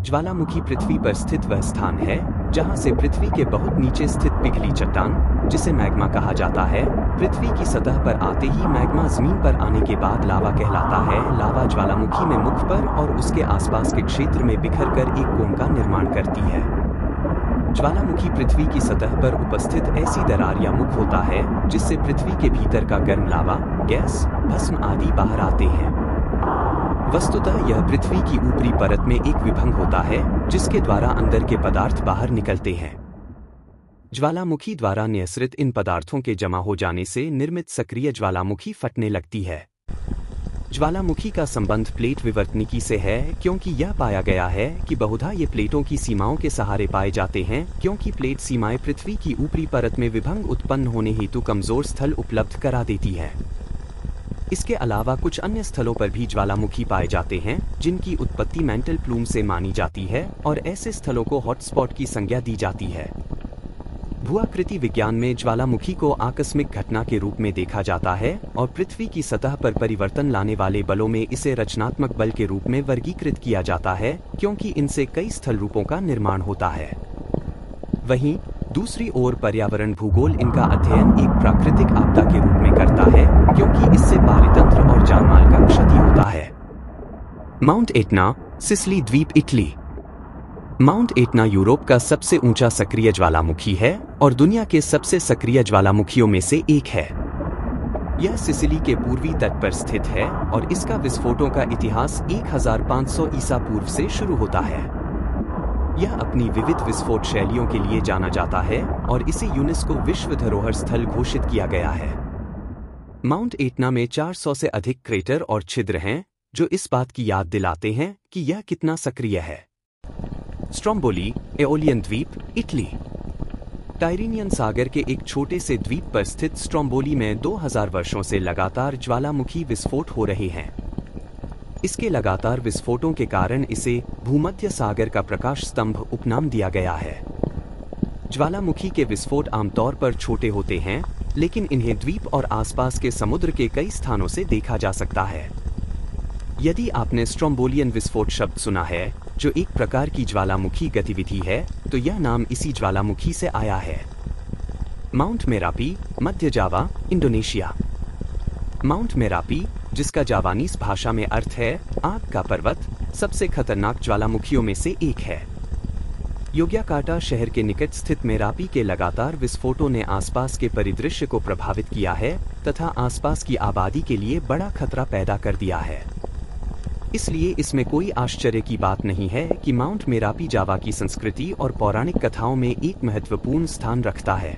ज्वालामुखी पृथ्वी पर स्थित वह स्थान है जहां से पृथ्वी के बहुत नीचे स्थित पिघली चट्टान, जिसे मैग्मा कहा जाता है, पृथ्वी की सतह पर आते ही मैग्मा जमीन पर आने के बाद लावा कहलाता है। लावा ज्वालामुखी में मुख पर और उसके आसपास के क्षेत्र में बिखर कर एक कोन का निर्माण करती है। ज्वालामुखी पृथ्वी की सतह पर उपस्थित ऐसी दरार या मुख होता है जिससे पृथ्वी के भीतर का गर्म लावा, गैस, भस्म आदि बाहर आते हैं। वस्तुतः यह पृथ्वी की ऊपरी परत में एक विभंग होता है जिसके द्वारा अंदर के पदार्थ बाहर निकलते हैं। ज्वालामुखी द्वारा निःसृत इन पदार्थों के जमा हो जाने से निर्मित सक्रिय ज्वालामुखी फटने लगती है। ज्वालामुखी का संबंध प्लेट विवर्तनिकी से है क्योंकि यह पाया गया है कि बहुधा ये प्लेटों की सीमाओं के सहारे पाए जाते हैं, क्योंकि प्लेट सीमाएं पृथ्वी की ऊपरी परत में विभंग उत्पन्न होने हेतु कमजोर स्थल उपलब्ध करा देती है। इसके अलावा कुछ अन्य स्थलों पर भी ज्वालामुखी पाए जाते हैं जिनकी उत्पत्ति मेंटल प्लूम से मानी जाती है और ऐसे स्थलों को हॉटस्पॉट की संज्ञा दी जाती है। भूआकृति विज्ञान में ज्वालामुखी को आकस्मिक घटना के रूप में देखा जाता है और पृथ्वी की सतह पर परिवर्तन लाने वाले बलों में इसे रचनात्मक बल के रूप में वर्गीकृत किया जाता है, क्योंकि इनसे कई स्थल रूपों का निर्माण होता है। वहीं दूसरी ओर पर्यावरण भूगोल इनका अध्ययन एक प्राकृतिक आपदा के रूप में करता है, क्योंकि इससे पारितंत्र और जानमाल का क्षति होता है। माउंट एटना, सिसिली द्वीप, इटली। माउंट एटना यूरोप का सबसे ऊंचा सक्रिय ज्वालामुखी है और दुनिया के सबसे सक्रिय ज्वालामुखियों में से एक है। यह सिसिली के पूर्वी तट पर स्थित है और इसका विस्फोटों का इतिहास 1500 ईसा पूर्व से शुरू होता है। यह अपनी विविध विस्फोट शैलियों के लिए जाना जाता है और इसे यूनेस्को विश्व धरोहर स्थल घोषित किया गया है। माउंट एटना में 400 से अधिक क्रेटर और छिद्र हैं जो इस बात की याद दिलाते हैं कि यह कितना सक्रिय है। स्ट्रोम्बोली, एओलियन द्वीप, इटली। टाइरिनियन सागर के एक छोटे से द्वीप पर स्थित स्ट्रोम्बोली में 2000 वर्षों से लगातार ज्वालामुखी विस्फोट हो रहे हैं। इसके लगातार विस्फोटों के कारण इसे भूमध्य सागर का प्रकाश स्तंभ उपनाम दिया गया है। ज्वालामुखी के विस्फोट आमतौर पर छोटे होते हैं, लेकिन इन्हें द्वीप और आसपास के समुद्र के कई स्थानों से देखा जा सकता है। यदि आपने स्ट्रोम्बोलियन विस्फोट शब्द सुना है, जो एक प्रकार की ज्वालामुखी गतिविधि है, तो यह नाम इसी ज्वालामुखी से आया है। माउंट मेरापी, मध्य जावा, इंडोनेशिया। माउंट मेरापी, जिसका जावानीज भाषा में अर्थ है आग का पर्वत, सबसे खतरनाक ज्वालामुखियों में से एक है। योग्याकार्टा शहर के निकट स्थित मेरापी के लगातार विस्फोटों ने आसपास के परिदृश्य को प्रभावित किया है तथा आसपास की आबादी के लिए बड़ा खतरा पैदा कर दिया है। इसलिए इसमें कोई आश्चर्य की बात नहीं है कि माउंट मेरापी जावा की संस्कृति और पौराणिक कथाओं में एक महत्वपूर्ण स्थान रखता है।